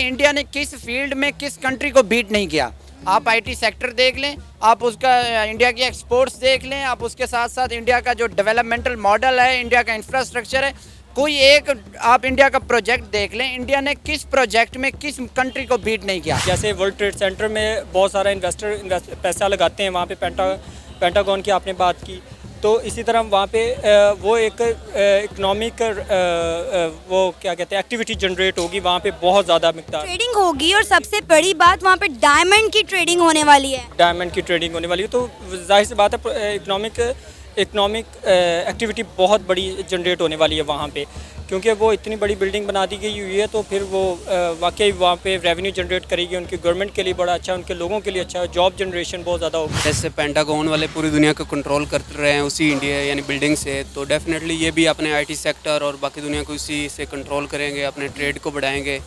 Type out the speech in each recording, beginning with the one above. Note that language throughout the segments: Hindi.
इंडिया ने किस फील्ड में किस कंट्री को बीट नहीं किया। आप आईटी सेक्टर देख लें, आप उसका इंडिया की एक्सपोर्ट्स देख लें, आप उसके साथ साथ इंडिया का जो डेवलपमेंटल मॉडल है, इंडिया का इंफ्रास्ट्रक्चर है, कोई एक आप इंडिया का प्रोजेक्ट देख लें, इंडिया ने किस प्रोजेक्ट में किस कंट्री को बीट नहीं किया। जैसे वर्ल्ड ट्रेड सेंटर में बहुत सारा इन्वेस्टर पैसा लगाते हैं, वहाँ पे पेंटागन की आपने बात की, तो इसी तरह वहाँ पे वो एक इकोनॉमिक वो क्या कहते हैं एक्टिविटी जनरेट होगी, वहाँ पे बहुत ज़्यादा मिकदार ट्रेडिंग होगी और सबसे बड़ी बात वहाँ पे डायमंड की ट्रेडिंग होने वाली है। डायमंड की ट्रेडिंग होने वाली है, तो जाहिर सी बात है इकोनॉमिक एक्टिविटी बहुत बड़ी जनरेट होने वाली है वहाँ पे, क्योंकि वो इतनी बड़ी बिल्डिंग बना दी गई हुई है, तो फिर वो वाकई वहाँ पे रेवेन्यू जनरेट करेगी, उनकी गवर्नमेंट के लिए बड़ा अच्छा, उनके लोगों के लिए अच्छा, जॉब जनरेशन बहुत ज़्यादा होगी। जैसे पेंटागन वाले पूरी दुनिया को कंट्रोल कर रहे हैं उसी इंडिया यानी बिल्डिंग से, तो डेफिनेटली ये भी अपने आईटी सेक्टर और बाकी दुनिया को उसी से कंट्रोल करेंगे, अपने ट्रेड को बढ़ाएंगे,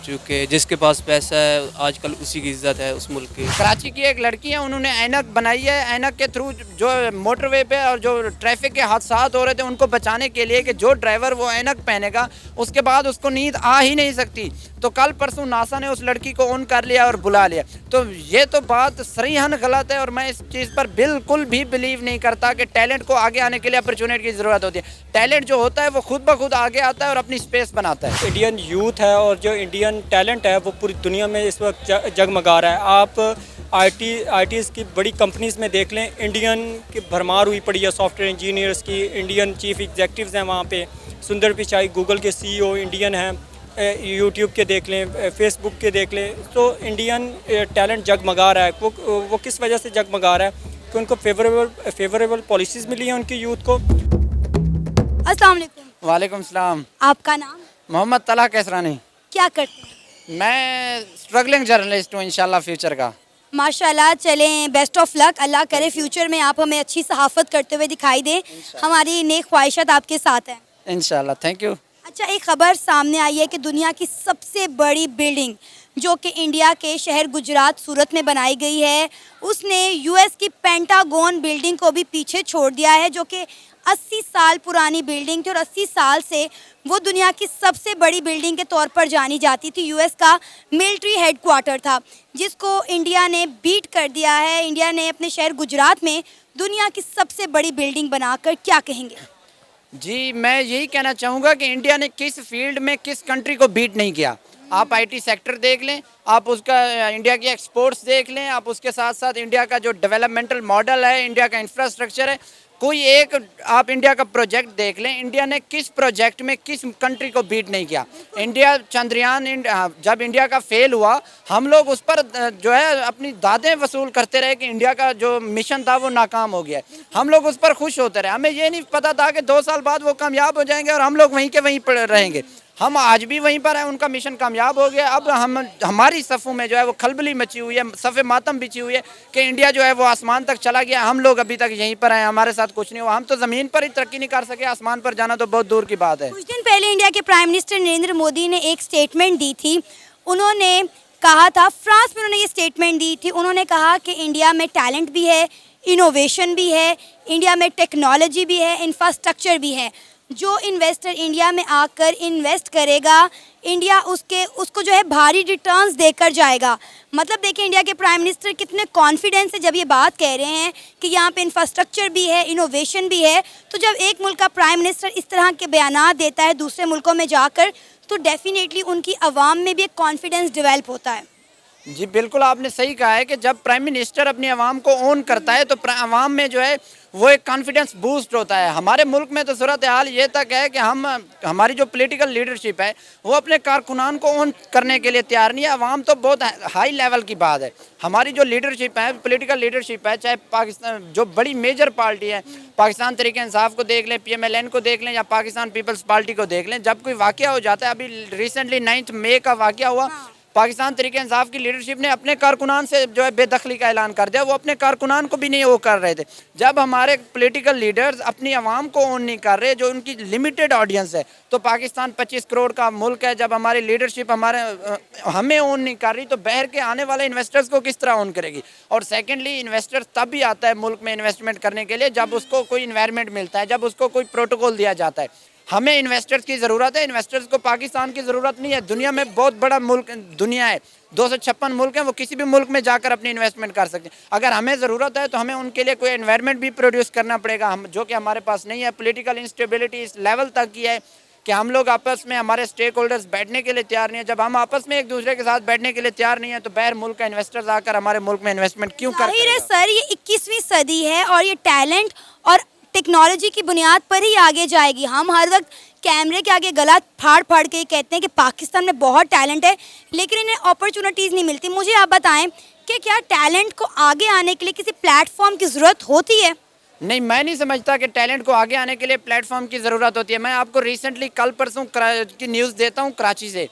क्योंकि जिसके पास पैसा है आजकल उसी की इज्जत है उस मुल्क की। कराची की एक लड़की है, उन्होंने ऐनक बनाई है, ऐनक के थ्रू जो मोटरवे पे और जो ट्रैफिक के हादसात हो रहे थे उनको बचाने के लिए कि जो ड्राइवर वो ऐनक पहनेगा उसके बाद उसको नींद आ ही नहीं सकती। तो कल परसों नासा ने उस लड़की को ऑन कर लिया और बुला लिया। तो ये तो बात सरीहन गलत है और मैं इस चीज़ पर बिल्कुल भी बिलीव नहीं करता कि टैलेंट को आगे आने के लिए अपॉर्चुनिटी की ज़रूरत होती है। टैलेंट जो होता है वो खुद ब खुद आगे आता है और अपनी स्पेस बनाता है। इंडियन यूथ है और जो इंडियन टैलेंट है वो पूरी दुनिया में इस वक्त जगमगा रहा है। आप आईटीज़ की बड़ी कंपनीज़ में देख लें, इंडियन की भरमार हुई पड़ी है, सॉफ्टवेयर इंजीनियर्स की, इंडियन चीफ एग्जेक्टिव्स हैं वहाँ पे। सुंदर पिचाई गूगल के सीईओ इंडियन हैं, यूट्यूब के देख लें, फेसबुक के देख लें, तो इंडियन टैलेंट जगमगा रहा है। वो किस वजह से जगमगा रहा है कि उनको फेवरेबल पॉलिसीज़ मिली हैं उनकी यूथ को। अस्सलाम वालेकुम। वालेकुम सलाम। आपका नाम? मोहम्मद तलहा कैसरानी। क्या करते हैं? मैं स्ट्रगलिंग जर्नलिस्ट हूँ इंशाल्लाह फ्यूचर का। माशाल्लाह, चलें, बेस्ट ऑफ लक। अल्लाह करे फ्यूचर में आप हमें अच्छी सहाफ़त करते हुए दिखाई दें। हमारी नेक ख्वाहिशात आपके साथ हैं इंशाल्लाह। Thank you. अच्छा, एक ख़बर सामने आई है कि दुनिया की सबसे बड़ी बिल्डिंग जो कि इंडिया के शहर गुजरात सूरत में बनाई गई है, उसने यूएस की पेंटागन बिल्डिंग को भी पीछे छोड़ दिया है, जो कि 80 साल पुरानी बिल्डिंग थी और 80 साल से वो दुनिया की सबसे बड़ी बिल्डिंग के तौर पर जानी जाती थी। यूएस का मिलिट्री हेडक्वार्टर था, जिसको इंडिया ने बीट कर दिया है। इंडिया ने अपने शहर गुजरात में दुनिया की सबसे बड़ी बिल्डिंग बनाकर, क्या कहेंगे? जी, मैं यही कहना चाहूँगा कि इंडिया ने किस फील्ड में किस कंट्री को बीट नहीं किया। आप आईटी सेक्टर देख लें, आप उसका इंडिया की एक्सपोर्ट्स देख लें, आप उसके साथ साथ इंडिया का जो डेवलपमेंटल मॉडल है, इंडिया का इंफ्रास्ट्रक्चर है, कोई एक आप इंडिया का प्रोजेक्ट देख लें, इंडिया ने किस प्रोजेक्ट में किस कंट्री को बीट नहीं किया। इंडिया चंद्रयान जब इंडिया का फेल हुआ, हम लोग उस पर जो है अपनी दादें वसूल करते रहे कि इंडिया का जो मिशन था वो नाकाम हो गया। हम लोग उस पर खुश होते रहे, हमें ये नहीं पता था कि 2 साल बाद वो कामयाब हो जाएंगे और हम लोग वहीं के वहीं पर रहेंगे। हम आज भी वहीं पर हैं, उनका मिशन कामयाब हो गया। अब हमारी सफ़ों में जो है वो खलबली मची हुई है, सफ़े मातम बिछी हुई है कि इंडिया जो है वो आसमान तक चला गया, हम लोग अभी तक यहीं पर हैं, हमारे साथ कुछ नहीं हुआ। हम तो ज़मीन पर ही तरक्की नहीं कर सके, आसमान पर जाना तो बहुत दूर की बात है। कुछ दिन पहले इंडिया के प्राइम मिनिस्टर नरेंद्र मोदी ने एक स्टेटमेंट दी थी। उन्होंने कहा था, फ्रांस में उन्होंने ये स्टेटमेंट दी थी, उन्होंने कहा कि इंडिया में टैलेंट भी है, इनोवेशन भी है, इंडिया में टेक्नोलॉजी भी है, इंफ्रास्ट्रक्चर भी है। जो इन्वेस्टर इंडिया में आकर इन्वेस्ट करेगा, इंडिया उसको जो है भारी रिटर्न्स देकर जाएगा। मतलब देखिए, इंडिया के प्राइम मिनिस्टर कितने कॉन्फिडेंस से जब ये बात कह रहे हैं कि यहाँ पे इंफ्रास्ट्रक्चर भी है, इनोवेशन भी है। तो जब एक मुल्क का प्राइम मिनिस्टर इस तरह के बयानात देता है दूसरे मुल्कों में जाकर, तो डेफिनेटली उनकी आवाम में भी एक कॉन्फिडेंस डेवलप होता है। जी बिल्कुल, आपने सही कहा है कि जब प्राइम मिनिस्टर अपनी आवाम को ऑन करता है तो आवाम में जो है वो एक कॉन्फिडेंस बूस्ट होता है। हमारे मुल्क में तो सूरत हाल ये तक है कि हमारी जो पॉलिटिकल लीडरशिप है वो अपने कारकुनान को ऑन करने के लिए तैयार नहीं है। आवाम तो बहुत हाई लेवल की बात है। हमारी जो लीडरशिप है, पॉलिटिकल लीडरशिप है, चाहे पाकिस्तान जो बड़ी मेजर पार्टी है, पाकिस्तान तहरीक इंसाफ को देख लें, PMLN को देख लें या पाकिस्तान पीपल्स पार्टी को देख लें, जब कोई वाक़या हो जाता है, अभी रिसेंटली 9 मई का वाक़या हुआ, पाकिस्तान तहरीक इंसाफ की लीडरशिप ने अपने कारकुनान से जो है बेदखली का ऐलान कर दिया। वो अपने कारकुनान को भी नहीं वो कर रहे थे। जब हमारे पॉलिटिकल लीडर्स अपनी आवाम को ऑन नहीं कर रहे, जो उनकी लिमिटेड ऑडियंस है, तो पाकिस्तान 25 करोड़ का मुल्क है, जब हमारी लीडरशिप हमें ऑन नहीं कर रही तो बाहर के आने वाले इन्वेस्टर्स को किस तरह ऑन करेगी। और सेकेंडली, इन्वेस्टर तब भी आता है मुल्क में इन्वेस्टमेंट करने के लिए जब उसको कोई इन्वायरमेंट मिलता है, जब उसको कोई प्रोटोकॉल दिया जाता है। हमें इन्वेस्टर्स की ज़रूरत है, इन्वेस्टर्स को पाकिस्तान की ज़रूरत नहीं है। दुनिया में बहुत बड़ा मुल्क दुनिया है, 256 मुल्क हैं, वो किसी भी मुल्क में जाकर अपनी इन्वेस्टमेंट कर सकते हैं। अगर हमें ज़रूरत है तो हमें उनके लिए कोई एनवायरनमेंट भी प्रोड्यूस करना पड़ेगा, हम जो कि हमारे पास नहीं है। पॉलिटिकल इंस्टेबिलिटी इस लेवल तक की है कि हम लोग आपस में, हमारे स्टेक होल्डर्स बैठने के लिए तैयार नहीं है। जब हम आपस में एक दूसरे के साथ बैठने के लिए तैयार नहीं है तो बाहर मुल्क का इन्वेस्टर्स आकर हमारे मुल्क में इन्वेस्टमेंट क्यों कर जाहिर है सर, ये 21वीं सदी है और ये टैलेंट और टेक्नोलॉजी की बुनियाद पर ही आगे जाएगी। हम हर वक्त कैमरे के आगे गला फाड़ फाड़ के कहते हैं कि पाकिस्तान में बहुत टैलेंट है, लेकिन इन्हें अपॉर्चुनिटीज़ नहीं मिलती। मुझे आप बताएं कि क्या टैलेंट को आगे आने के लिए किसी प्लेटफॉर्म की ज़रूरत होती है? नहीं, मैं नहीं समझता कि टैलेंट को आगे आने के लिए प्लेटफॉर्म की ज़रूरत होती है। मैं आपको रिसेंटली कल परसों की न्यूज़ देता हूँ कराची से।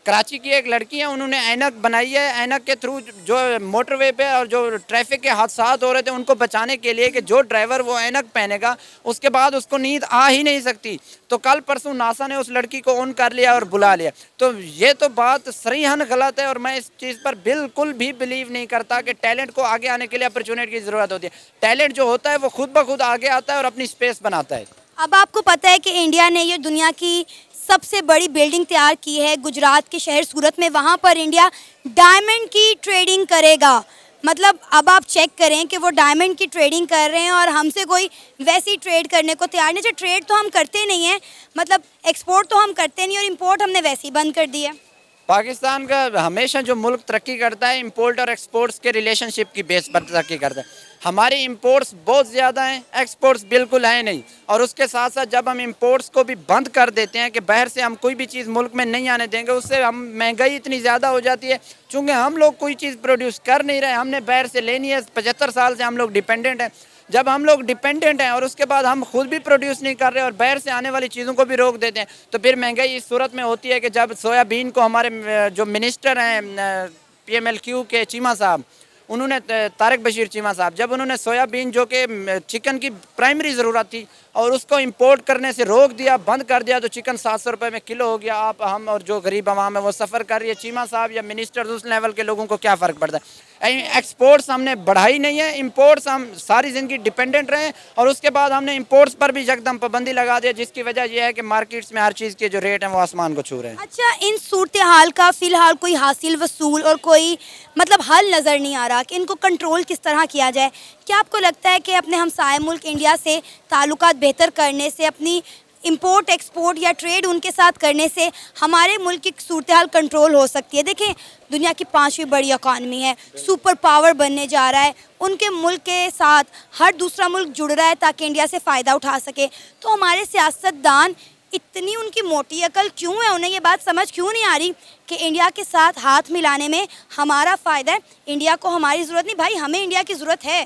कराची की एक लड़की है, उन्होंने ऐनक बनाई है। ऐनक के थ्रू जो मोटरवे पे और जो ट्रैफिक के हादसात हो रहे थे उनको बचाने के लिए कि जो ड्राइवर वो ऐनक पहनेगा उसके बाद उसको नींद आ ही नहीं सकती। तो कल परसों नासा ने उस लड़की को ऑन कर लिया और बुला लिया। तो ये तो बात सरीहन गलत है और मैं इस चीज़ पर बिल्कुल भी बिलीव नहीं करता कि टैलेंट को आगे आने के लिए अपॉर्चुनिटी की ज़रूरत होती है। टैलेंट जो होता है वो खुद ब खुद आगे आता है और अपनी स्पेस बनाता है। अब आपको पता है कि इंडिया ने ये दुनिया की सबसे बड़ी बिल्डिंग तैयार की है गुजरात के शहर सूरत में। वहाँ पर इंडिया डायमंड की ट्रेडिंग करेगा। मतलब अब आप चेक करें कि वो डायमंड की ट्रेडिंग कर रहे हैं और हमसे कोई वैसी ट्रेड करने को तैयार नहीं। जो ट्रेड तो हम करते नहीं हैं, मतलब एक्सपोर्ट तो हम करते नहीं और इंपोर्ट हमने वैसे ही बंद कर दी है। पाकिस्तान का हमेशा जो मुल्क तरक्की करता है इंपोर्ट और एक्सपोर्ट्स के रिलेशनशिप की बेस पर तरक्की करता है। हमारी इंपोर्ट्स बहुत ज़्यादा हैं, एक्सपोर्ट्स बिल्कुल है नहीं। और उसके साथ साथ जब हम इंपोर्ट्स को भी बंद कर देते हैं कि बाहर से हम कोई भी चीज़ मुल्क में नहीं आने देंगे, उससे हम महंगाई इतनी ज़्यादा हो जाती है। चूँकि हम लोग कोई चीज़ प्रोड्यूस कर नहीं रहे, हमने बाहर से लेनी है। 75 साल से हम लोग डिपेंडेंट हैं। जब हम लोग डिपेंडेंट हैं और उसके बाद हम खुद भी प्रोड्यूस नहीं कर रहे और बाहर से आने वाली चीज़ों को भी रोक देते हैं, तो फिर महंगाई इस सूरत में होती है कि जब सोयाबीन को हमारे जो मिनिस्टर हैं PMLQ के चीमा साहब, उन्होंने तारिक बशीर चीमा साहब, जब उन्होंने सोयाबीन जो कि चिकन की प्राइमरी ज़रूरत थी और उसको इंपोर्ट करने से रोक दिया, बंद कर दिया, तो चिकन 700 रुपये में किलो हो गया। आप, हम और जो गरीब आवाम है वो सफ़र कर रही है। चीमा साहब या मिनिस्टर उस लेवल के लोगों को क्या फ़र्क पड़ता है? एक्सपोर्ट्स हमने बढ़ाई नहीं है, इंपोर्ट्स हम सारी ज़िंदगी डिपेंडेंट रहे और उसके बाद हमने इंपोर्ट्स पर भी यकदम पाबंदी लगा दिया, जिसकी वजह यह है कि मार्केट्स में हर चीज़ के जो रेट हैं वो आसमान को छू रहे हैं। अच्छा, इन सूरत हाल का फ़िलहाल कोई हासिल वसूल और कोई मतलब हल नज़र नहीं आ रहा कि इनको कंट्रोल किस तरह किया जाए। क्या आपको लगता है कि अपने हमसाए मुल्क इंडिया से ताल्लुकात बेहतर करने से, अपनी इंपोर्ट एक्सपोर्ट या ट्रेड उनके साथ करने से हमारे मुल्क की सूरत हाल कंट्रोल हो सकती है? देखें, दुनिया की 5वीं बड़ी इकॉनमी है, सुपर पावर बनने जा रहा है, उनके मुल्क के साथ हर दूसरा मुल्क जुड़ रहा है ताकि इंडिया से फ़ायदा उठा सके। तो हमारे सियासतदान इतनी उनकी मोटी अकल क्यों है, उन्हें ये बात समझ क्यों नहीं आ रही कि इंडिया के साथ हाथ मिलाने में हमारा फ़ायदा है? इंडिया को हमारी ज़रूरत नहीं भाई, हमें इंडिया की ज़रूरत है।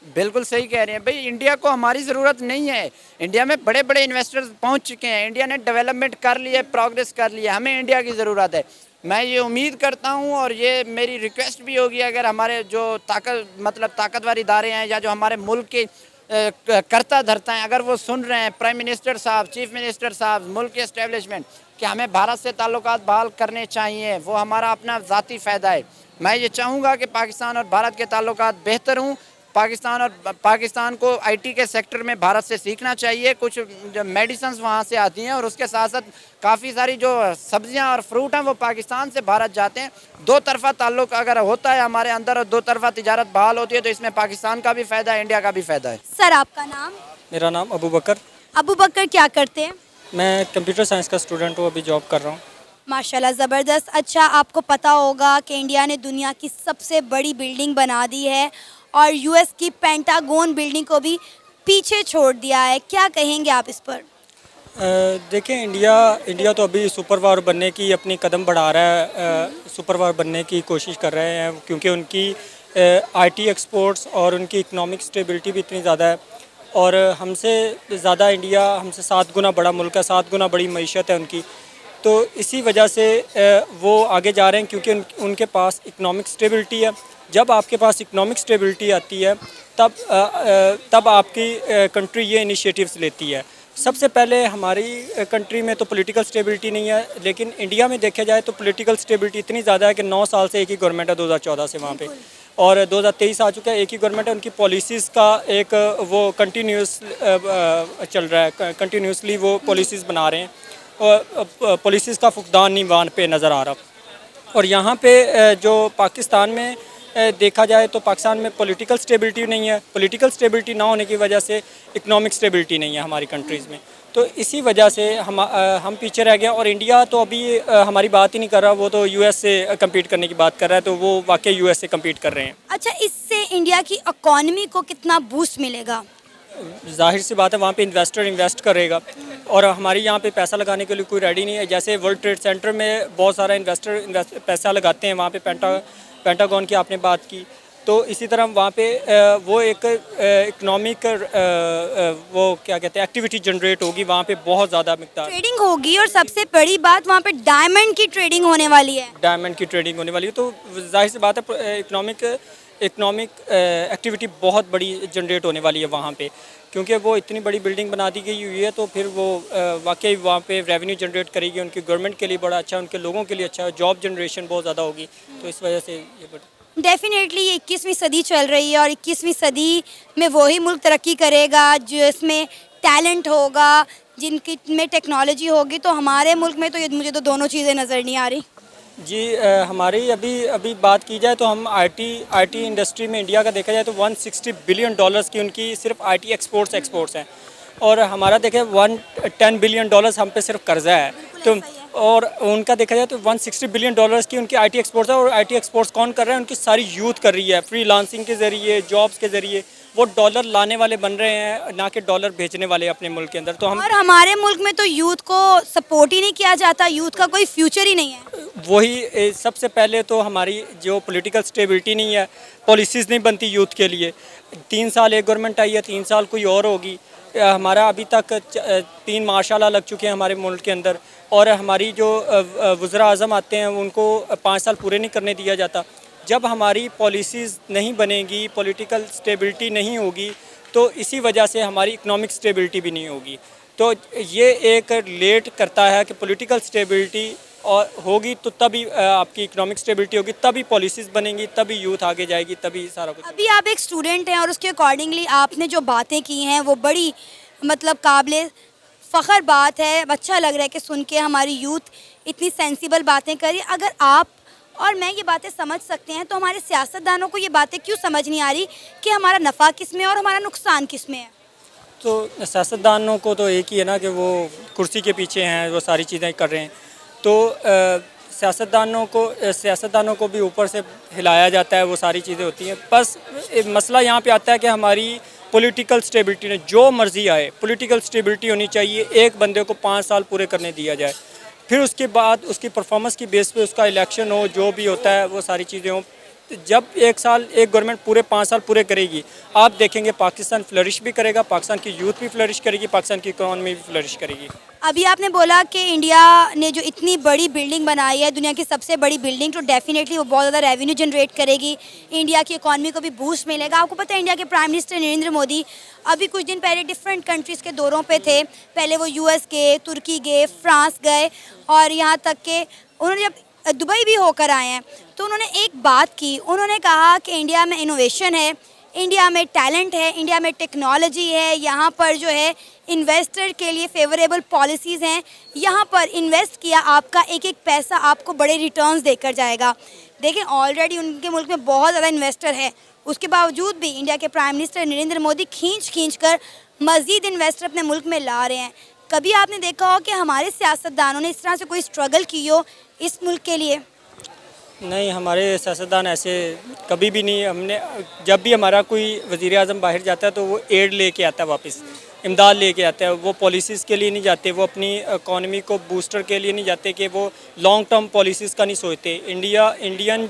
बिल्कुल सही कह रहे हैं भाई, इंडिया को हमारी ज़रूरत नहीं है। इंडिया में बड़े बड़े इन्वेस्टर्स पहुंच चुके हैं, इंडिया ने डेवलपमेंट कर लिया है, प्रोग्रेस कर लिया है, हमें इंडिया की ज़रूरत है। मैं ये उम्मीद करता हूं और ये मेरी रिक्वेस्ट भी होगी, अगर हमारे जो ताकतवर इदारे हैं या जो हमारे मुल्क के करता धरता हैं, अगर वो सुन रहे हैं, प्राइम मिनिस्टर साहब, चीफ मिनिस्टर साहब, मुल्क के इस्टेब्लिशमेंट, कि हमें भारत से ताल्लुकात बहाल करने चाहिए, वो हमारा अपना ज़ाती फ़ायदा है। मैं ये चाहूँगा कि पाकिस्तान और भारत के ताल्लुकात बेहतर हों। पाकिस्तान को आईटी के सेक्टर में भारत से सीखना चाहिए। कुछ जो मेडिसिन्स वहाँ से आती हैं और उसके साथ साथ काफ़ी सारी जो सब्जियाँ और फ्रूट हैं वो पाकिस्तान से भारत जाते हैं। दो तरफ़ा ताल्लुक़ अगर होता है हमारे अंदर और दो तरफ़ा तिजारत बहाल होती है तो इसमें पाकिस्तान का भी फ़ायदा है, इंडिया का भी फ़ायदा है। सर, आपका नाम? मेरा नाम अबू बकर। अबू बकर, क्या करते हैं? मैं कंप्यूटर साइंस का स्टूडेंट हूँ, अभी जॉब कर रहा हूँ। माशाल्लाह, ज़बरदस्त। अच्छा, आपको पता होगा कि इंडिया ने दुनिया की सबसे बड़ी बिल्डिंग बना दी है और यूएस की पेंटागन बिल्डिंग को भी पीछे छोड़ दिया है। क्या कहेंगे आप इस पर? देखें, इंडिया तो अभी सुपर पावर बनने की अपनी कदम बढ़ा रहा है, सुपर पावर बनने की कोशिश कर रहे हैं, क्योंकि उनकी आईटी एक्सपोर्ट्स और उनकी इकनॉमिक स्टेबिलिटी भी इतनी ज़्यादा है और हमसे ज़्यादा इंडिया हमसे 7 गुना बड़ा मुल्क है, 7 गुना बड़ी मईशत है उनकी। तो इसी वजह से वो आगे जा रहे हैं, क्योंकि उनके पास इकनॉमिक स्टेबिलिटी है। जब आपके पास इकनॉमिक स्टेबिलिटी आती है तब आपकी कंट्री ये इनिशिएटिव्स लेती है। सबसे पहले हमारी कंट्री में तो पॉलिटिकल स्टेबिलिटी नहीं है, लेकिन इंडिया में देखा जाए तो पॉलिटिकल स्टेबिलिटी इतनी ज़्यादा है कि 9 साल से एक ही गवर्नमेंट है, 2014 से वहाँ पे। और 2023 आ चुका है, एक ही गवर्नमेंट है, उनकी पॉलिसीज़ का एक वो कंटिन्यूस चल रहा है, कंटिन्यूसली वो पॉलिसीज़ बना रहे हैं और पॉलिसीज़ का फुकदान नहीं वहाँ पे नज़र आ रहा। और यहाँ पे जो पाकिस्तान में देखा जाए तो पाकिस्तान में पॉलिटिकल स्टेबिलिटी नहीं है, पॉलिटिकल स्टेबिलिटी ना होने की वजह से इकोनॉमिक स्टेबिलिटी नहीं है हमारी कंट्रीज़ में, तो इसी वजह से हम पीछे रह गए। और इंडिया तो अभी हमारी बात ही नहीं कर रहा, वो तो यूएस से कम्पीट करने की बात कर रहा है, तो वो वाकई यूएस से कम्पीट कर रहे हैं। अच्छा, इससे इंडिया की इकॉनमी को कितना बूस्ट मिलेगा? जाहिर सी बात है वहाँ पे इन्वेस्टर इन्वेस्ट करेगा और हमारे यहाँ पे पैसा लगाने के लिए कोई रेडी नहीं है। जैसे वर्ल्ड ट्रेड सेंटर में बहुत सारा इन्वेस्टर पैसा लगाते हैं, वहाँ पे पेंटागन की आपने बात की, तो इसी तरह वहाँ पे वो एक इकनॉमिक वो क्या कहते हैं एक्टिविटी जनरेट होगी वहाँ पे बहुत ज़्यादा मिकदार ट्रेडिंग होगी और सबसे बड़ी बात वहाँ पे डायमंड की ट्रेडिंग होने वाली है। डायमंड की ट्रेडिंग होने वाली है, तो जाहिर सी बात है इकनॉमिक एक्टिविटी बहुत बड़ी जनरेट होने वाली है वहाँ पे, क्योंकि वो इतनी बड़ी बिल्डिंग बना दी गई हुई है, तो फिर वो वाकई वहाँ पे रेवेन्यू जनरेट करेगी, उनकी गवर्नमेंट के लिए बड़ा अच्छा है, उनके लोगों के लिए अच्छा है, जॉब जनरेशन बहुत ज़्यादा होगी, तो इस वजह से ये डेफिनेटली ये 21वीं सदी चल रही है और 21वीं सदी में वही मुल्क तरक्की करेगा जिसमें टैलेंट होगा, जिनकी में टेक्नोलॉजी होगी। तो हमारे मुल्क में तो ये मुझे तो दोनों चीज़ें नज़र नहीं आ रही। जी हमारी अभी बात की जाए तो हम आईटी इंडस्ट्री में इंडिया का देखा जाए तो 160 बिलियन डॉलर्स की उनकी सिर्फ आईटी एक्सपोर्ट्स हैं, और हमारा देखें 110 बिलियन डॉलर्स हम पे सिर्फ कर्जा है, तो और उनका देखा जाए तो 160 बिलियन डॉलर्स की उनकी आईटी एक्सपोर्ट्स है। और आईटी एक्सपोर्ट्स कौन कर रहा है? उनकी सारी यूथ कर रही है, फ्रीलांसिंग के ज़रिए, जॉब्स के ज़रिए वो डॉलर लाने वाले बन रहे हैं, ना कि डॉलर भेजने वाले अपने मुल्क के अंदर। तो हम और हमारे मुल्क में तो यूथ को सपोर्ट ही नहीं किया जाता, यूथ का कोई फ्यूचर ही नहीं है। वही सबसे पहले तो हमारी जो पॉलिटिकल स्टेबिलिटी नहीं है, पॉलिसीज़ नहीं बनती यूथ के लिए। 3 साल एक गवर्नमेंट आई है, 3 साल कोई और होगी। हमारा अभी तक 3 मार्शाला लग चुके हैं हमारे मुल्क के अंदर, और हमारी जो वज़रा आज़म आते हैं उनको 5 साल पूरे नहीं करने दिया जाता। जब हमारी पॉलिसीज़ नहीं बनेगी, पॉलिटिकल स्टेबिलिटी नहीं होगी, तो इसी वजह से हमारी इकोनॉमिक स्टेबिलिटी भी नहीं होगी। तो ये एक लेट करता है कि पॉलिटिकल स्टेबिलिटी और होगी तो तभी आपकी इकोनॉमिक स्टेबिलिटी होगी, तभी पॉलिसीज़ बनेंगी, तभी यूथ आगे जाएगी, तभी सारा कुछ। अभी आप एक स्टूडेंट हैं और उसके अकॉर्डिंगली आपने जो बातें की हैं वो बड़ी मतलब काबिले फ़ख्र बात है। अच्छा लग रहा है कि सुन के हमारी यूथ इतनी सेंसिबल बातें करी। अगर आप और मैं ये बातें समझ सकते हैं तो हमारे सियासतदानों को ये बातें क्यों समझ नहीं आ रही कि हमारा नफ़ा किस में है और हमारा नुकसान किस में है? तो सियासतदानों को तो एक ही है ना कि वो कुर्सी के पीछे हैं, वो सारी चीज़ें कर रहे हैं, तो सियासतदानों को भी ऊपर से हिलाया जाता है, वो सारी चीज़ें होती हैं। बस मसला यहाँ पे आता है कि हमारी पॉलिटिकल स्टेबिलिटी ने जो मर्ज़ी आए, पॉलिटिकल स्टेबिलिटी होनी चाहिए। एक बंदे को 5 साल पूरे करने दिया जाए, फिर उसके बाद उसकी परफॉर्मेंस की बेस पे उसका इलेक्शन हो, जो भी होता है वो सारी चीज़ें हों। जब एक गवर्नमेंट पूरे 5 साल पूरे करेगी, आप देखेंगे पाकिस्तान फ्लरिश भी करेगा, पाकिस्तान की यूथ भी फ्लरिश करेगी, पाकिस्तान की इकॉनमी भी फ्लरिश करेगी। अभी आपने बोला कि इंडिया ने जो इतनी बड़ी बिल्डिंग बनाई है, दुनिया की सबसे बड़ी बिल्डिंग, तो डेफिनेटली वो बहुत ज़्यादा रेवेन्यू जनरेट करेगी, इंडिया की इकॉनमी को भी बूस्ट मिलेगा। आपको पता है इंडिया के प्राइम मिनिस्टर नरेंद्र मोदी अभी कुछ दिन पहले डिफरेंट कंट्रीज़ के दौरों पे थे। पहले वो यूएस गए, तुर्की गए, फ्रांस गए, और यहाँ तक कि उन्होंने जब दुबई भी होकर आए हैं तो उन्होंने एक बात की। उन्होंने कहा कि इंडिया में इनोवेशन है, इंडिया में टैलेंट है, इंडिया में टेक्नोलॉजी है, यहाँ पर जो है इन्वेस्टर के लिए फेवरेबल पॉलिसीज़ हैं, यहाँ पर इन्वेस्ट किया आपका एक एक पैसा आपको बड़े रिटर्न्स देकर जाएगा। देखें ऑलरेडी उनके मुल्क में बहुत ज़्यादा इन्वेस्टर है, उसके बावजूद भी इंडिया के प्राइम मिनिस्टर नरेंद्र मोदी खींच कर मज़ीद इन्वेस्टर अपने मुल्क में ला रहे हैं। कभी आपने देखा हो कि हमारे सियासतदानों ने इस तरह से कोई स्ट्रगल की हो इस मुल्क के लिए? नहीं, हमारे सियासतदान ऐसे कभी भी नहीं। हमने जब भी हमारा कोई वज़ीर आज़म बाहर जाता है तो वो एड लेके आता है, वापस इमदाद लेके आता है। वो पॉलिसीज़ के लिए नहीं जाते, वो अपनी इकॉनमी को बूस्टर के लिए नहीं जाते, कि वो लॉन्ग टर्म पॉलिसीज़ का नहीं सोचते। इंडियन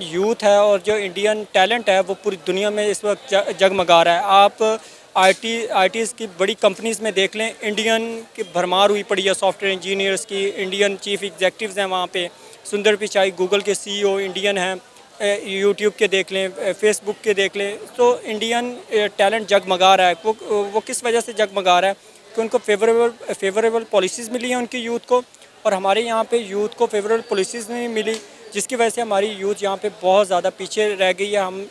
यूथ है और जो इंडियन टैलेंट है वो पूरी दुनिया में इस वक्त जगमगा रहा है। आप आईटीज़ की बड़ी कंपनीज़ में देख लें, इंडियन की भरमार हुई पड़ी है, सॉफ्टवेयर इंजीनियर्स की। इंडियन चीफ एग्जेक्टिव्स हैं वहाँ पे, सुंदर पिचाई गूगल के सीईओ इंडियन हैं, यूट्यूब के देख लें, फेसबुक के देख लें। तो इंडियन टैलेंट जगमगा रहा है। वो किस वजह से जगमगा रहा है? कि उनको फेवरेबल पॉलिसीज़ मिली हैं उनकी यूथ को, और हमारे यहाँ पे यूथ को फेवरेबल पॉलिसीज़ नहीं मिली, जिसकी वजह से हमारी यूथ यहाँ पे बहुत ज़्यादा पीछे रह गई है। हम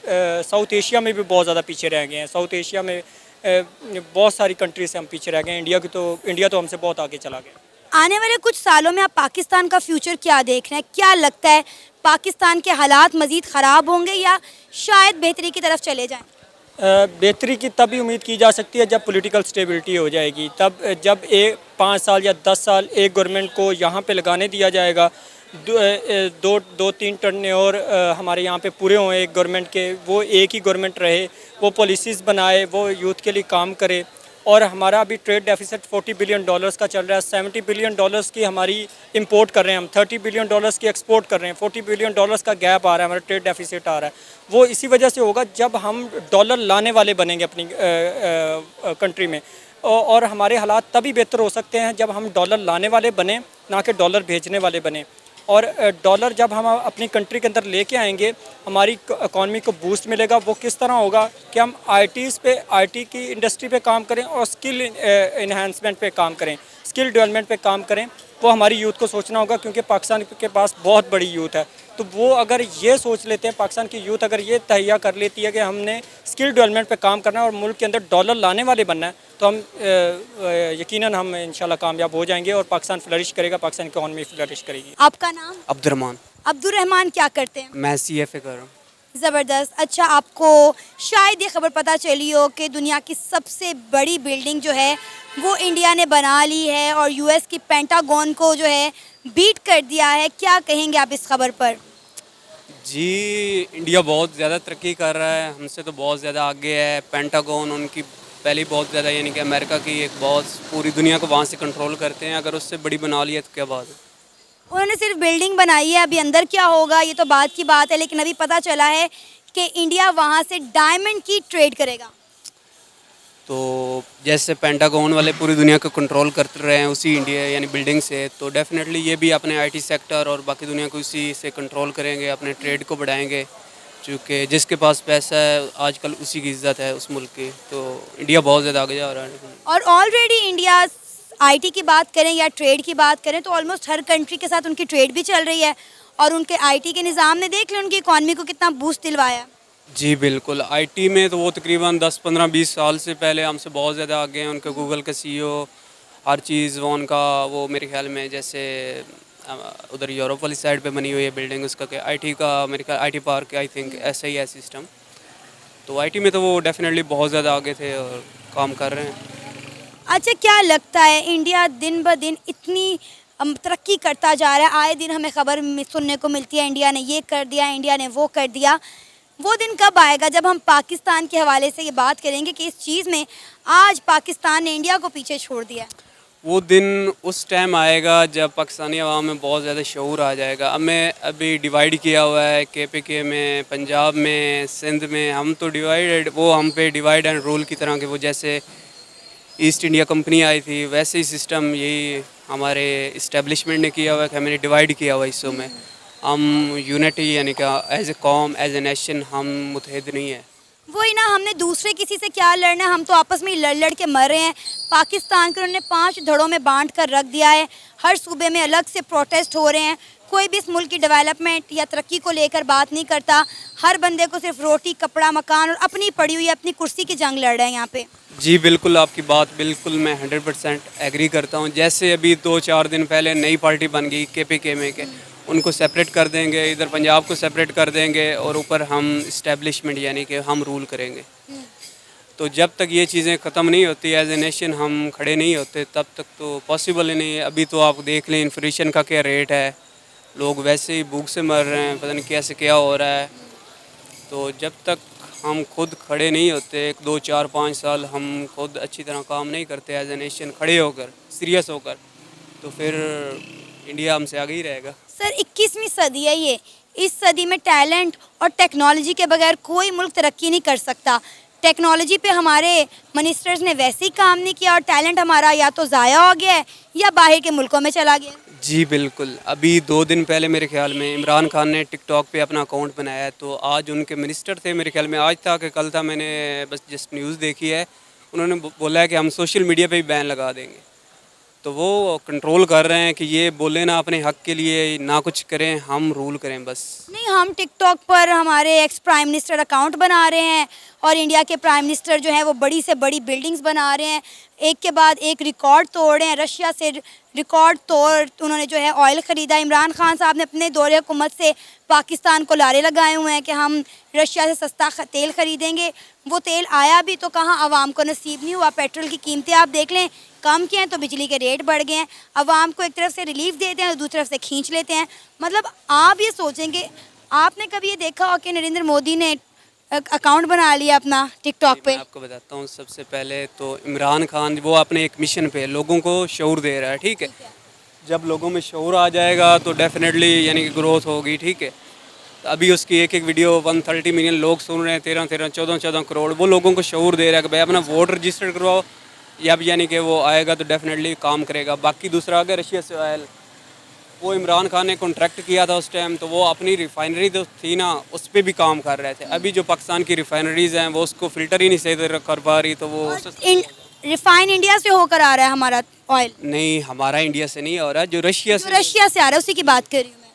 साउथ एशिया में भी बहुत ज़्यादा पीछे रह गए हैं। साउथ एशिया में बहुत सारी कंट्री से हम पीछे रह गए हैं। इंडिया तो हमसे बहुत आगे चला गया। आने वाले कुछ सालों में आप पाकिस्तान का फ्यूचर क्या देख रहे हैं? क्या लगता है पाकिस्तान के हालात मज़ीद ख़राब होंगे या शायद बेहतरी की तरफ चले जाएं? बेहतरी की तभी उम्मीद की जा सकती है जब पॉलिटिकल स्टेबिलिटी हो जाएगी। तब जब 5 साल या 10 साल एक गवर्नमेंट को यहाँ पे लगाने दिया जाएगा, 2-3 टर्न और हमारे यहाँ पे पूरे हों एक गवर्नमेंट के, वो एक ही गवर्नमेंट रहे, वो पॉलिसीज़ बनाए, वो यूथ के लिए काम करे। और हमारा अभी ट्रेड डेफिसिट $40 बिलियन का चल रहा है। $70 बिलियन की हमारी इंपोर्ट कर रहे हैं हम, $30 बिलियन की एक्सपोर्ट कर रहे हैं। $40 बिलियन का गैप आ रहा है, हमारा ट्रेड डेफिसिट आ रहा है। वो इसी वजह से होगा जब हम डॉलर लाने वाले बनेंगे अपनी कंट्री में। और हमारे हालात तभी बेहतर हो सकते हैं जब हम डॉलर लाने वाले बने, ना कि डॉलर भेजने वाले बने। और डॉलर जब हम अपनी कंट्री के अंदर लेके आएंगे, हमारी इकॉनमी को बूस्ट मिलेगा। वो किस तरह होगा कि हम आईटी की इंडस्ट्री पे काम करें और स्किल इन्हांसमेंट पे काम करें, स्किल डेवलपमेंट पे काम करें। वो हमारी यूथ को सोचना होगा, क्योंकि पाकिस्तान के पास बहुत बड़ी यूथ है। तो वो अगर ये सोच लेते हैं, पाकिस्तान की यूथ अगर ये तहैया कर लेती है कि हमने स्किल डेवलपमेंट पे काम करना है और मुल्क के अंदर डॉलर लाने वाले बनना है, तो हम यकीनन हम इंशाल्लाह कामयाब हो जाएंगे और पाकिस्तान फ्लरिश करेगा, पाकिस्तान की इकॉनमी फ्लरिश करेगी। आपका नाम? अब्दुर्रहमान। अब्दुर्रहमान क्या करते हैं? मैं CFA कर रहा हूँ। ज़बरदस्त। अच्छा, आपको शायद ये खबर पता चली हो कि दुनिया की सबसे बड़ी बिल्डिंग जो है वो इंडिया ने बना ली है और US की पेंटागन को जो है बीट कर दिया है। क्या कहेंगे आप इस खबर पर? जी, इंडिया बहुत ज़्यादा तरक्की कर रहा है, हमसे तो बहुत ज़्यादा आगे है। पेंटागन उनकी पहले ही बहुत ज़्यादा, यानी कि अमेरिका की एक बहुत पूरी दुनिया को वहाँ से कंट्रोल करते हैं। अगर उससे बड़ी बना लिया तो क्या बात है। उन्होंने सिर्फ बिल्डिंग बनाई है, अभी अंदर क्या होगा ये तो बात की बात है, लेकिन अभी पता चला है कि इंडिया वहाँ से डायमंड की ट्रेड करेगा। तो जैसे पेंटागन वाले पूरी दुनिया को कंट्रोल कर रहे हैं उसी इंडिया यानी बिल्डिंग से, तो डेफिनेटली ये भी अपने IT सेक्टर और बाकी दुनिया को उसी से कंट्रोल करेंगे, अपने ट्रेड को बढ़ाएंगे। क्योंकि जिसके पास पैसा है आजकल उसी की इज्जत है उस मुल्क की। तो इंडिया बहुत ज़्यादा आगे जा रहा है। और ऑलरेडी इंडिया IT की बात करें या ट्रेड की बात करें तो ऑलमोस्ट हर कंट्री के साथ उनकी ट्रेड भी चल रही है और उनके IT के निज़ाम ने देख लिया उनकी इकॉनमी को कितना बूस्ट दिलवाया। जी बिल्कुल, IT में तो वो तकरीबन 10, 15, 20 साल से पहले हमसे बहुत ज़्यादा आगे हैं। उनके गूगल के CEO, हर चीज़ वो उनका, वो मेरे ख्याल में जैसे उधर यूरोप वाली साइड पे बनी हुई है बिल्डिंग, उसका क्या IT का मेरे ख्याल IT पार्क आई थिंक ऐसा ही है सिस्टम। तो IT में तो वो डेफिनेटली बहुत ज़्यादा आगे थे और काम कर रहे हैं। अच्छा, क्या लगता है इंडिया दिन ब दिन इतनी तरक्की करता जा रहा है, आए दिन हमें खबर सुनने को मिलती है इंडिया ने ये कर दिया, इंडिया ने वो कर दिया। वो दिन कब आएगा जब हम पाकिस्तान के हवाले से ये बात करेंगे कि इस चीज़ में आज पाकिस्तान ने इंडिया को पीछे छोड़ दिया है? वो दिन उस टाइम आएगा जब पाकिस्तानी अवाम में बहुत ज़्यादा शऊर आ जाएगा। हमें अभी डिवाइड किया हुआ है KPK में, पंजाब में, सिंध में। हम तो डिवाइडेड, वो हम पे डिवाइड एंड रूल की तरह के, वो जैसे ईस्ट इंडिया कंपनी आई थी वैसे ही सिस्टम यही हमारे इस्टेब्लिशमेंट ने किया हुआ है कि हमें डिवाइड किया हुआ है हिस्सों में। हम यूनिटी यानी कि एज ए कौम, एज ए नेशन हम मुतहद नहीं है। वही ना, हमने दूसरे किसी से क्या लड़ना है, हम तो आपस में ही लड़ लड़ के मर रहे हैं। पाकिस्तान को उन्होंने 5 धड़ों में बांट कर रख दिया है, हर सूबे में अलग से प्रोटेस्ट हो रहे हैं। कोई भी इस मुल्क की डेवलपमेंट या तरक्की को लेकर बात नहीं करता। हर बंदे को सिर्फ रोटी, कपड़ा, मकान और अपनी पड़ी हुई अपनी कुर्सी की जंग लड़ रहे हैं यहाँ पे। जी बिल्कुल, आपकी बात बिल्कुल मैं 100% एग्री करता हूँ। जैसे अभी 2-4 दिन पहले नई पार्टी बन गई KPK में के, उनको सेपरेट कर देंगे, इधर पंजाब को सेपरेट कर देंगे और ऊपर हम इस्टेब्लिशमेंट यानी कि हम रूल करेंगे। तो जब तक ये चीज़ें ख़त्म नहीं होती, एज ए नेशन हम खड़े नहीं होते, तब तक तो पॉसिबल ही नहीं है। अभी तो आप देख लें इन्फ्लेशन का क्या रेट है, लोग वैसे ही भूख से मर रहे हैं, पता नहीं कैसे क्या हो रहा है। तो जब तक हम खुद खड़े नहीं होते, 1, 2, 4, 5 साल हम खुद अच्छी तरह काम नहीं करते एज ए नेशन, खड़े होकर, सीरियस होकर, तो फिर इंडिया हमसे आगे ही रहेगा। सर, 21वीं सदी है ये, इस सदी में टैलेंट और टेक्नोलॉजी के बगैर कोई मुल्क तरक्की नहीं कर सकता। टेक्नोलॉजी पे हमारे मिनिस्टर्स ने वैसे ही काम नहीं किया और टैलेंट हमारा या तो ज़ाया हो गया है या बाहर के मुल्कों में चला गया। जी बिल्कुल, अभी 2 दिन पहले मेरे ख्याल में इमरान खान ने टिकटॉक पे अपना अकाउंट बनाया है। तो आज उनके मिनिस्टर थे, मेरे ख्याल में आज था कि कल था, मैंने बस जस्ट न्यूज़ देखी है, उन्होंने बोला है कि हम सोशल मीडिया पे भी बैन लगा देंगे। तो वो कंट्रोल कर रहे हैं कि ये बोले ना अपने हक के लिए, ना कुछ करें, हम रूल करें बस। नहीं, हम टिकटॉक पर हमारे एक्स प्राइम मिनिस्टर अकाउंट बना रहे हैं और इंडिया के प्राइम मिनिस्टर जो हैं वो बड़ी से बड़ी बिल्डिंग्स बना रहे हैं, एक के बाद एक रिकॉर्ड तोड़ रहे हैं। रशिया से रिकॉर्ड तोड़ उन्होंने जो है ऑयल ख़रीदा। इमरान खान साहब ने अपने दौरे हुकूमत से पाकिस्तान को लारे लगाए हुए हैं कि हम रशिया से सस्ता तेल ख़रीदेंगे। वो तेल आया भी तो कहाँ, आवाम को नसीब नहीं हुआ। पेट्रोल की कीमतें आप देख लें, कम किए हैं तो बिजली के रेट बढ़ गए हैं। आवाम को एक तरफ से रिलीफ देते हैं तो दूसरी तरफ से खींच लेते हैं। मतलब आप ये सोचेंगे, आपने कभी ये देखा हो कि नरेंद्र मोदी ने अकाउंट बना लिया अपना टिकटॉक पे? मैं आपको बताता हूँ, सबसे पहले तो इमरान खान वो अपने एक मिशन पे लोगों को शऊर दे रहा है, ठीक है। जब लोगों में शऊर आ जाएगा तो डेफिनेटली यानी कि ग्रोथ होगी, ठीक है। तो अभी उसकी एक एक वीडियो 130 मिलियन लोग सुन रहे हैं, 13-13, 14-14 करोड़। वो लोगों को शऊर दे रहा है कि भाई अपना वोट रजिस्टर करवाओ, या भी यानी कि वो आएगा तो डेफिनेटली काम करेगा। बाकी दूसरा अगर रशिया से ऑयल, वो इमरान खान ने कॉन्ट्रैक्ट किया था उस टाइम, तो वो अपनी रिफाइनरी तो थी ना, उस पर भी काम कर रहे थे। अभी जो पाकिस्तान की रिफाइनरीज हैं वो उसको फ़िल्टर ही नहीं सही तरह कर पा रही, तो वो रिफाइन इंडिया से होकर आ रहा है हमारा ऑयल? नहीं, हमारा इंडिया से नहीं हो रहा, जो रशिया से से आ रहा है उसी की बात कर रही हूँ मैं।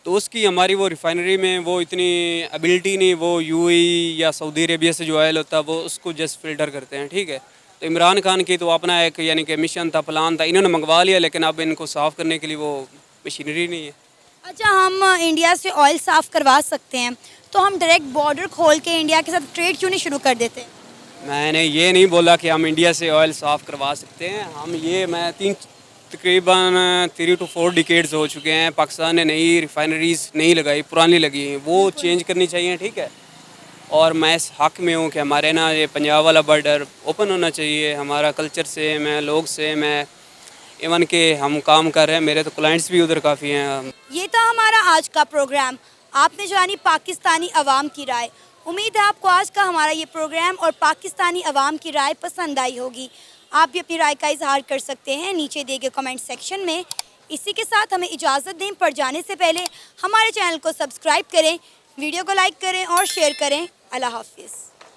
तो उसकी हमारी वो रिफाइनरी में वो इतनी एबिलिटी नहीं, वो यूएई या सऊदी अरेबिया से जो ऑयल होता है वो उसको जस्ट फ़िल्टर करते हैं, ठीक है। तो इमरान खान की तो अपना एक यानी कि मिशन था, प्लान था, इन्होंने मंगवा लिया, लेकिन अब इनको साफ़ करने के लिए वो मशीनरी नहीं है। अच्छा, हम इंडिया से ऑयल साफ़ करवा सकते हैं तो हम डायरेक्ट बॉर्डर खोल के इंडिया के साथ ट्रेड क्यों नहीं शुरू कर देते? मैंने ये नहीं बोला कि हम इंडिया से ऑयल साफ़ करवा सकते हैं। मैं तकरीबन 3 to 4 डिकेड्स हो चुके हैं, पाकिस्तान ने नई रिफाइनरीज नहीं लगाई, पुरानी लगी हैं, वो चेंज करनी चाहिए, ठीक है। और मैं इस हक़ में हूँ कि हमारे ना ये पंजाब वाला बॉर्डर ओपन होना चाहिए। हमारा कल्चर से, मैं लोग से, मैं इवन के हम काम कर रहे हैं, मेरे तो क्लाइंट्स भी उधर काफ़ी हैं। ये था हमारा आज का प्रोग्राम। आपने जानी पाकिस्तानी अवाम की राय। उम्मीद है आपको आज का हमारा ये प्रोग्राम और पाकिस्तानी अवाम की राय पसंद आई होगी। आप भी अपनी राय का इजहार कर सकते हैं नीचे दिए गए कमेंट सेक्शन में। इसी के साथ हमें इजाज़त दें, पर जाने से पहले हमारे चैनल को सब्सक्राइब करें, वीडियो को लाइक करें और शेयर करें। अल्लाह हाफिज़।